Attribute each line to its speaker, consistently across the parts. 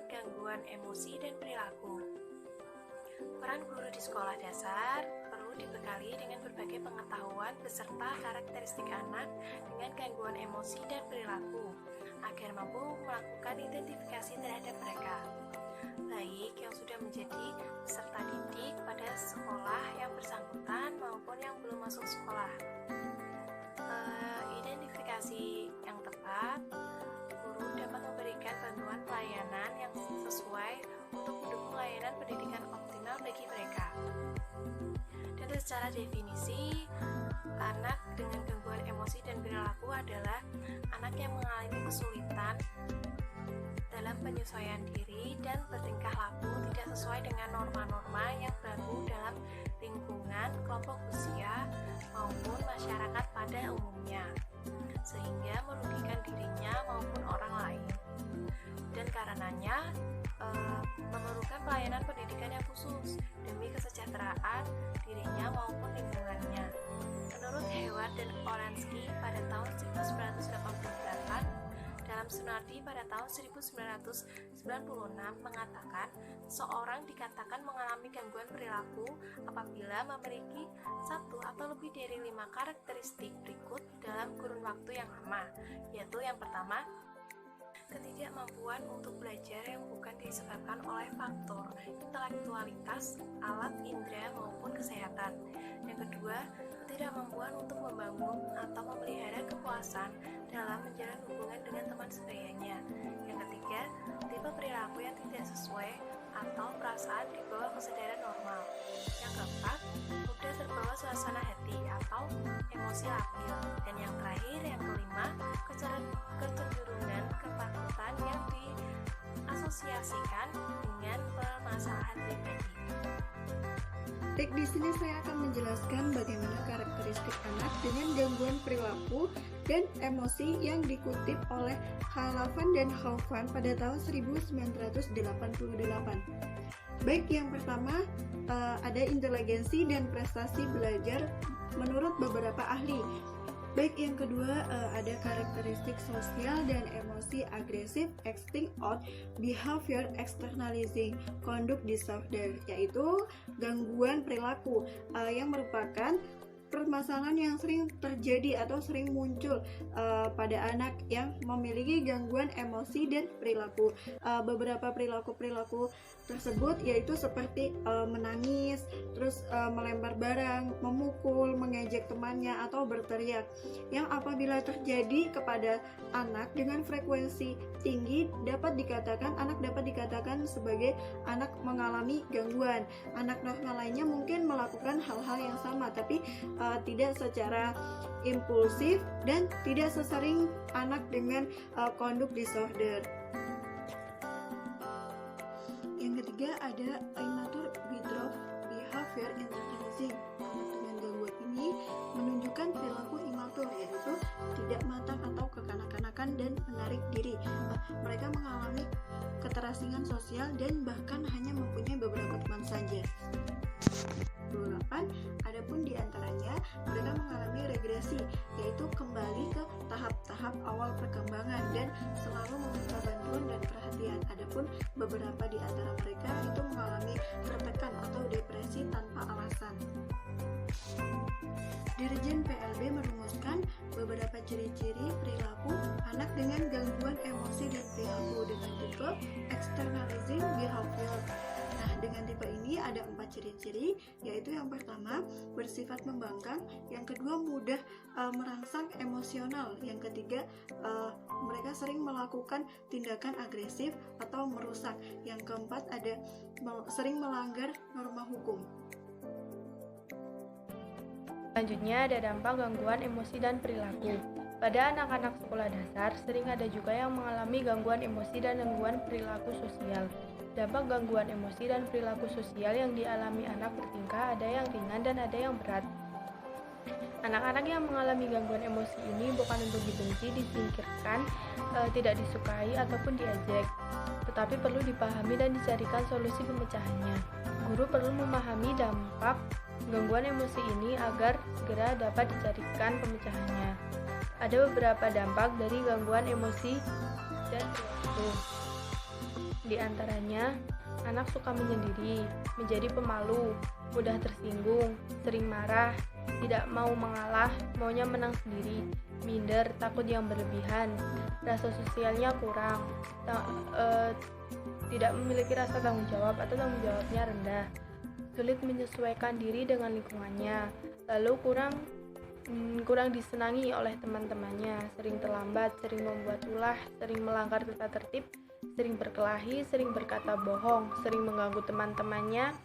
Speaker 1: gangguan emosi dan perilaku. Peran guru di sekolah dasar perlu dibekali dengan berbagai pengetahuan beserta karakteristik anak dengan gangguan emosi dan perilaku agar mampu melakukan identifikasi terhadap mereka, baik yang sudah menjadi peserta didik pada sekolah yang bersangkutan maupun yang belum masuk sekolah. Identifikasi yang tepat, guru dapat memberikan bantuan pelayanan yang sesuai untuk mendukung layanan pendidikan optimal bagi mereka. Dan secara definisi, anak dengan gangguan emosi dan perilaku adalah anak yang mengalami kesulitan dalam penyesuaian diri dan bertingkah laku tidak sesuai dengan norma-norma yang berlaku dalam lingkungan, kelompok usia, maupun masyarakat pada umumnya, sehingga merugikan dirinya maupun orang lain. Dan karenanya memerlukan pelayanan pendidikan yang khusus demi kesejahteraan dirinya maupun lingkungannya. Menurut Heward dan Oransky pada tahun 1988, dalam Sunardi pada tahun 1996 mengatakan seorang dikatakan mengalami gangguan perilaku apabila memiliki satu atau lebih dari 5 karakteristik berikut dalam kurun waktu yang lama, yaitu yang pertama, ketidakmampuan untuk belajar yang bukan disebabkan oleh faktor intelektualitas, alat indera maupun kesehatan. Yang kedua, ketidakmampuan untuk membangun atau memelihara kepuasan dalam menjalin hubungan dengan teman sebayanya. Yang ketiga, tipe perilaku yang tidak sesuai atau perasaan di bawah kesadaran normal. Yang keempat, mudah terbawa suasana hati atau emosi labil. Dan yang terakhir, yang kelima, kecenderungan ketakutan yang diasosiasikan dengan permasalahan pribadi.
Speaker 2: Baik, di sini saya akan menjelaskan bagaimana karakteristik anak dengan gangguan perilaku dan emosi yang dikutip oleh Halavan dan Hoffman pada tahun 1988. Baik, yang pertama ada inteligensi dan prestasi belajar menurut beberapa ahli. Baik, yang kedua ada karakteristik sosial dan emosi agresif, acting out, behavior externalizing, conduct disorder, yaitu gangguan perilaku yang merupakan permasalahan yang sering terjadi atau sering muncul pada anak yang memiliki gangguan emosi dan perilaku. Beberapa perilaku-perilaku tersebut yaitu seperti menangis, terus melempar barang, memukul, mengejek temannya atau berteriak, yang apabila terjadi kepada anak dengan frekuensi tinggi anak dapat dikatakan sebagai anak mengalami gangguan. Anak normal lainnya mungkin melakukan hal-hal yang sama, tapi tidak secara impulsif dan tidak sesering anak dengan conduct disorder. Yang ketiga ada immature withdrawal behavior internalizing. Anak dengan gangguan ini menunjukkan perilaku imatur, yaitu tidak matang atau kekanak-kanakan dan menarik diri. Mereka mengalami keterasingan sosial dan bahkan hanya mempunyai beberapa teman saja. 28, adapun diantaranya mereka mengalami regresi, yaitu kembali ke tahap-tahap awal perkembangan dan selalu meminta bantuan dan perhatian. Adapun beberapa di antara mereka itu mengalami tertekan atau depresi tanpa alasan. Dirjen PLB merumuskan beberapa ciri-ciri perilaku anak dengan gangguan emosi dan perilaku dengan tipe externalizing behavior. Nah, dengan tipe ini ada 4 ciri-ciri, yaitu yang pertama bersifat membangkang, yang kedua mudah merangsang emosional, yang ketiga mereka sering melakukan tindakan agresif atau merusak, yang keempat ada sering melanggar norma hukum.
Speaker 3: Selanjutnya ada dampak gangguan emosi dan perilaku. Pada anak-anak sekolah dasar, sering ada juga yang mengalami gangguan emosi dan gangguan perilaku sosial. Dampak gangguan emosi dan perilaku sosial yang dialami anak bertingkah ada yang ringan dan ada yang berat. Anak-anak yang mengalami gangguan emosi ini bukan untuk dibenci, disingkirkan, tidak disukai, ataupun diejek, tetapi perlu dipahami dan dicarikan solusi pemecahannya. Guru perlu memahami dampak gangguan emosi ini agar segera dapat dicarikan pemecahannya. Ada beberapa dampak dari gangguan emosi dan perilaku. Di antaranya, anak suka menyendiri, menjadi pemalu, mudah tersinggung, sering marah, tidak mau mengalah, maunya menang sendiri, minder, takut yang berlebihan, rasa sosialnya kurang, tidak memiliki rasa tanggung jawab atau tanggung jawabnya rendah, sulit menyesuaikan diri dengan lingkungannya, lalu kurang disenangi oleh teman-temannya, sering terlambat, sering membuat ulah, sering melanggar tata tertib, sering berkelahi, sering berkata bohong, sering mengganggu teman-temannya,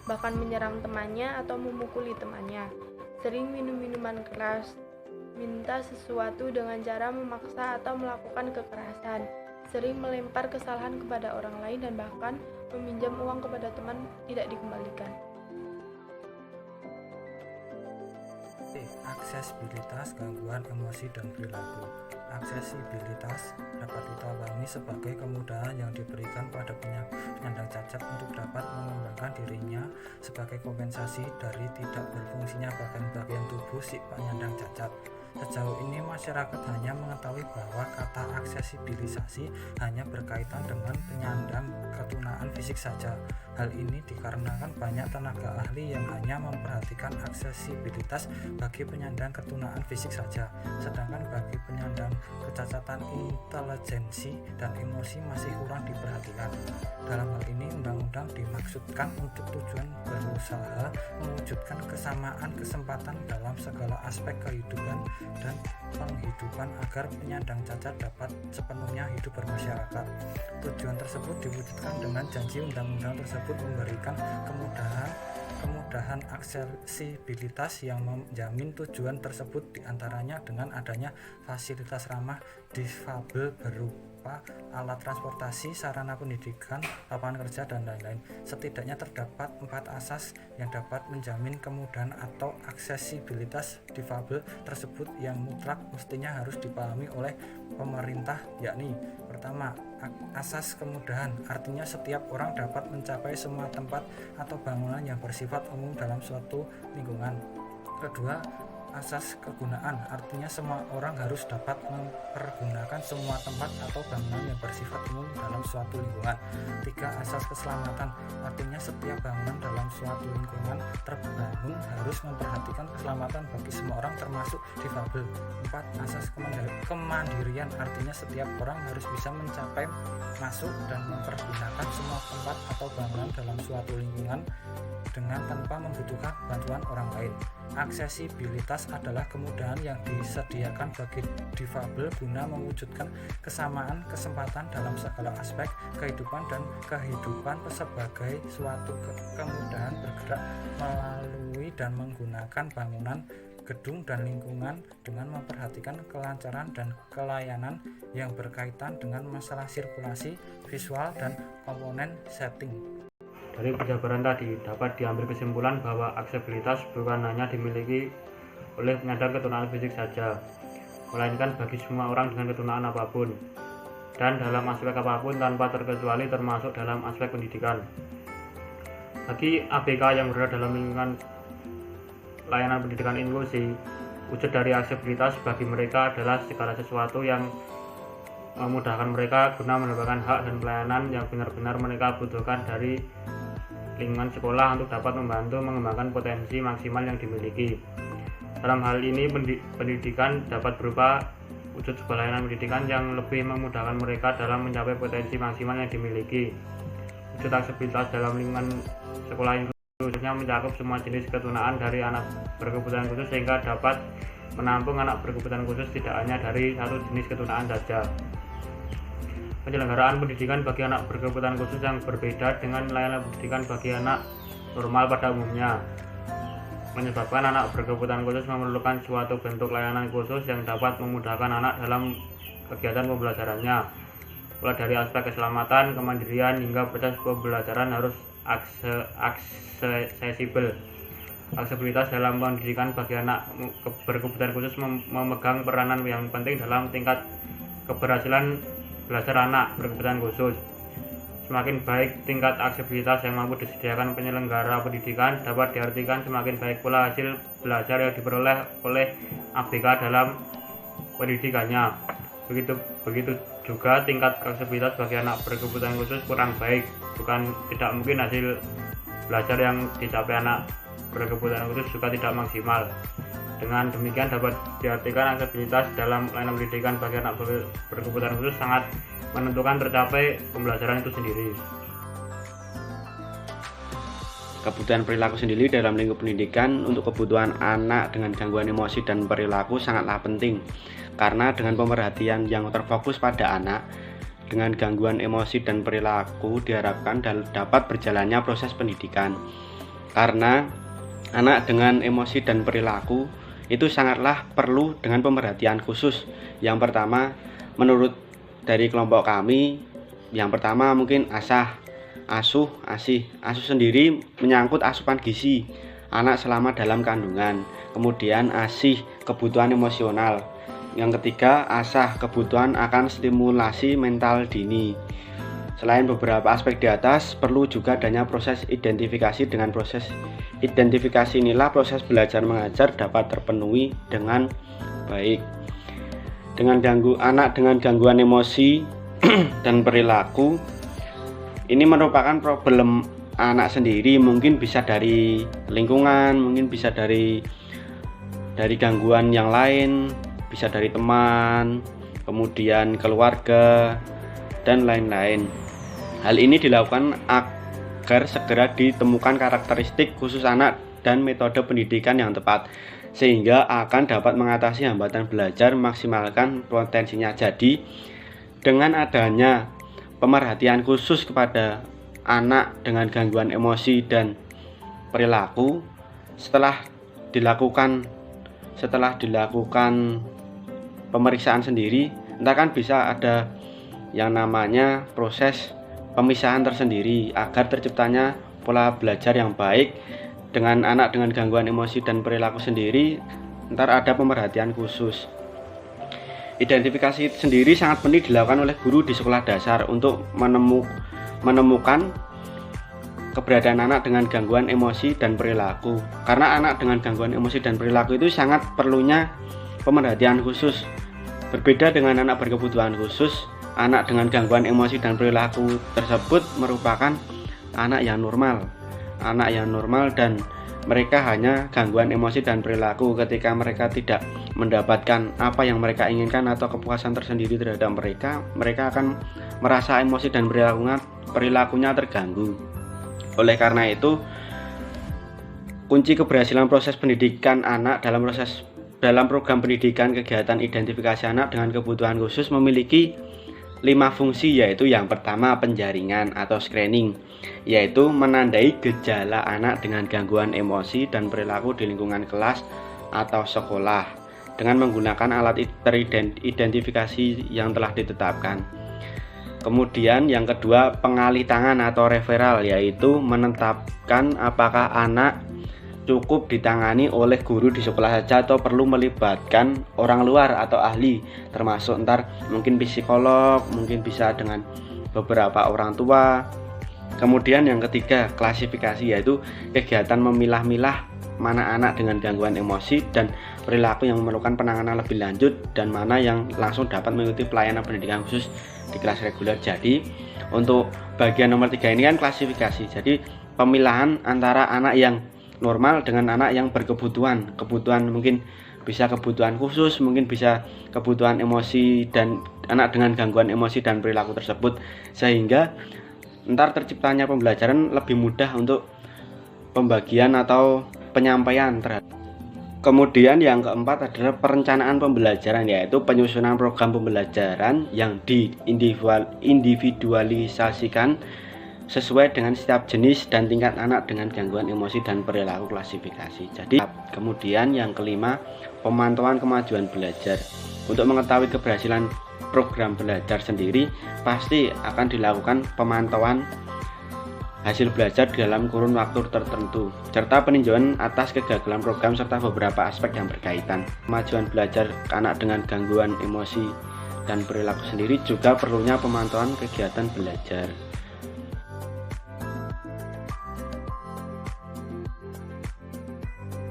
Speaker 3: bahkan menyerang temannya atau memukuli temannya, sering minum minuman keras, minta sesuatu dengan cara memaksa atau melakukan kekerasan, sering melempar kesalahan kepada orang lain dan bahkan meminjam uang kepada teman tidak dikembalikan.
Speaker 4: Aksesibilitas gangguan emosi dan perilaku. Aksesibilitas dapat dipahami sebagai kemudahan yang diberikan pada penyandang cacat untuk dapat mengembangkan dirinya sebagai kompensasi dari tidak berfungsinya bagian-bagian tubuh si penyandang cacat. Sejauh ini masyarakat hanya mengetahui bahwa kata aksesibilisasi hanya berkaitan dengan penyandang ketunaan fisik saja. Hal ini dikarenakan banyak tenaga ahli yang hanya memperhatikan aksesibilitas bagi penyandang ketunaan fisik saja, sedangkan bagi penyandang kecacatan intelijensi dan emosi masih kurang diperhatikan. Dalam hal ini, undang-undang dimaksudkan untuk tujuan berusaha mewujudkan kesamaan kesempatan dalam segala aspek kehidupan dan penghidupan agar penyandang cacat dapat sepenuhnya hidup bermasyarakat. Tujuan tersebut diwujudkan dengan janji undang-undang tersebut memberikan kemudahan aksesibilitas yang menjamin tujuan tersebut, diantaranya dengan adanya fasilitas ramah difabel berupa alat transportasi, sarana pendidikan, lapangan kerja, dan lain-lain. Setidaknya terdapat 4 asas yang dapat menjamin kemudahan atau aksesibilitas difabel tersebut yang mutlak mestinya harus dipahami oleh pemerintah, yakni pertama, asas kemudahan, artinya setiap orang dapat mencapai semua tempat atau bangunan yang bersifat umum dalam suatu lingkungan. Kedua, asas kegunaan, artinya semua orang harus dapat mempergunakan semua tempat atau bangunan yang bersifat umum dalam suatu lingkungan. 3. Asas keselamatan, artinya setiap bangunan dalam suatu lingkungan terbangun harus memperhatikan keselamatan bagi semua orang termasuk difabel. 4. Asas kemandirian, artinya setiap orang harus bisa mencapai, masuk, dan mempergunakan semua tempat atau bangunan dalam suatu lingkungan dengan tanpa membutuhkan bantuan orang lain. Aksesibilitas adalah kemudahan yang disediakan bagi difabel guna mewujudkan kesamaan kesempatan dalam segala aspek kehidupan dan kehidupan sebagai suatu kemudahan bergerak melalui dan menggunakan bangunan, gedung, dan lingkungan dengan memperhatikan kelancaran dan kelayanan yang berkaitan dengan masalah sirkulasi visual dan komponen setting.
Speaker 5: Dari penjabaran tadi dapat diambil kesimpulan bahwa aksesibilitas bukan hanya dimiliki oleh penyandang ketunaan fisik saja, melainkan bagi semua orang dengan ketunaan apapun dan dalam aspek apapun tanpa terkecuali, termasuk dalam aspek pendidikan. Bagi ABK yang berada dalam lingkungan layanan pendidikan inklusi, wujud dari aksesibilitas bagi mereka adalah segala sesuatu yang memudahkan mereka guna mendapatkan hak dan pelayanan yang benar-benar mereka butuhkan dari lingkungan sekolah untuk dapat membantu mengembangkan potensi maksimal yang dimiliki. Dalam hal ini, pendidikan dapat berupa wujud sebuah layanan pendidikan yang lebih memudahkan mereka dalam mencapai potensi maksimal yang dimiliki. Wujud aksesibilitas dalam lingkungan sekolah inklusifnya mencakup semua jenis ketunaan dari anak berkebutuhan khusus sehingga dapat menampung anak berkebutuhan khusus tidak hanya dari satu jenis ketunaan saja. Penyelenggaraan pendidikan bagi anak berkebutuhan khusus yang berbeda dengan layanan pendidikan bagi anak normal pada umumnya, menyebabkan anak berkebutuhan khusus memerlukan suatu bentuk layanan khusus yang dapat memudahkan anak dalam kegiatan pembelajarannya, mulai dari aspek keselamatan, kemandirian, hingga proses pembelajaran harus aksesibel. Aksesibilitas dalam pendidikan bagi anak berkebutuhan khusus memegang peranan yang penting dalam tingkat keberhasilan belajar anak berkebutuhan khusus. Semakin baik tingkat aksesibilitas yang mampu disediakan penyelenggara pendidikan, dapat diartikan semakin baik pula hasil belajar yang diperoleh oleh ABK dalam pendidikannya. Begitu juga tingkat aksesibilitas bagi anak berkebutuhan khusus kurang baik. Bukan tidak mungkin hasil belajar yang dicapai anak berkebutuhan khusus juga tidak maksimal. Dengan demikian dapat diartikan aksesibilitas dalam layanan pendidikan bagi anak berkebutuhan khusus sangat menentukan tercapai pembelajaran itu sendiri.
Speaker 6: Kebutuhan perilaku sendiri dalam lingkup pendidikan untuk kebutuhan anak dengan gangguan emosi dan perilaku sangatlah penting, karena dengan pemerhatian yang terfokus pada anak dengan gangguan emosi dan perilaku diharapkan dapat berjalannya proses pendidikan. Karena anak dengan emosi dan perilaku itu sangatlah perlu dengan pemerhatian khusus. Yang pertama, menurut dari kelompok kami, yang pertama mungkin asuh, asih. Asuh sendiri menyangkut asupan gizi anak selama dalam kandungan. Kemudian asih, kebutuhan emosional. Yang ketiga, asah, kebutuhan akan stimulasi mental dini. Selain beberapa aspek di atas, perlu juga adanya proses identifikasi. Dengan proses identifikasi inilah proses belajar mengajar dapat terpenuhi dengan baik. Dengan anak dengan gangguan emosi dan perilaku, ini merupakan problem anak sendiri, mungkin bisa dari lingkungan, mungkin bisa dari gangguan yang lain, bisa dari teman, kemudian keluarga, dan lain-lain. Hal ini dilakukan agar segera ditemukan karakteristik khusus anak dan metode pendidikan yang tepat, sehingga akan dapat mengatasi hambatan belajar, maksimalkan potensinya. Jadi, dengan adanya pemerhatian khusus kepada anak dengan gangguan emosi dan perilaku, setelah dilakukan pemeriksaan sendiri, entar kan bisa ada yang namanya proses pemisahan tersendiri agar terciptanya pola belajar yang baik. Dengan anak dengan gangguan emosi dan perilaku sendiri, entar ada pemerhatian khusus. Identifikasi sendiri sangat penting dilakukan oleh guru di sekolah dasar untuk menemukan keberadaan anak dengan gangguan emosi dan perilaku. Karena anak dengan gangguan emosi dan perilaku itu sangat perlunya pemerhatian khusus. Berbeda dengan anak berkebutuhan khusus, anak dengan gangguan emosi dan perilaku tersebut merupakan anak yang normal dan mereka hanya gangguan emosi dan perilaku ketika mereka tidak mendapatkan apa yang mereka inginkan atau kepuasan tersendiri terhadap mereka akan merasa emosi dan perilakunya terganggu. Oleh karena itu, kunci keberhasilan proses pendidikan anak dalam program pendidikan kegiatan identifikasi anak dengan kebutuhan khusus memiliki 5 fungsi, yaitu yang pertama penjaringan atau screening, yaitu menandai gejala anak dengan gangguan emosi dan perilaku di lingkungan kelas atau sekolah dengan menggunakan alat teridentifikasi yang telah ditetapkan. Kemudian yang kedua pengalih tangan atau referral, yaitu menetapkan apakah anak cukup ditangani oleh guru di sekolah saja atau perlu melibatkan orang luar atau ahli, termasuk mungkin psikolog, mungkin bisa dengan beberapa orang tua. Kemudian yang ketiga klasifikasi, yaitu kegiatan memilah-milah mana anak dengan gangguan emosi dan perilaku yang memerlukan penanganan lebih lanjut dan mana yang langsung dapat mengikuti pelayanan pendidikan khusus di kelas reguler. Jadi untuk bagian nomor 3 ini kan klasifikasi, jadi pemilahan antara anak yang normal dengan anak yang berkebutuhan, mungkin bisa kebutuhan khusus, mungkin bisa kebutuhan emosi dan anak dengan gangguan emosi dan perilaku tersebut, sehingga ntar terciptanya pembelajaran lebih mudah untuk pembagian atau penyampaian terhadap. Kemudian yang keempat adalah perencanaan pembelajaran, yaitu penyusunan program pembelajaran yang diindividualisasikan sesuai dengan setiap jenis dan tingkat anak dengan gangguan emosi dan perilaku klasifikasi. Jadi kemudian yang kelima, pemantauan kemajuan belajar. Untuk mengetahui keberhasilan program belajar sendiri, pasti akan dilakukan pemantauan hasil belajar dalam kurun waktu tertentu, serta peninjauan atas kegagalan program serta beberapa aspek yang berkaitan. Kemajuan belajar anak dengan gangguan emosi dan perilaku sendiri juga perlunya pemantauan kegiatan belajar.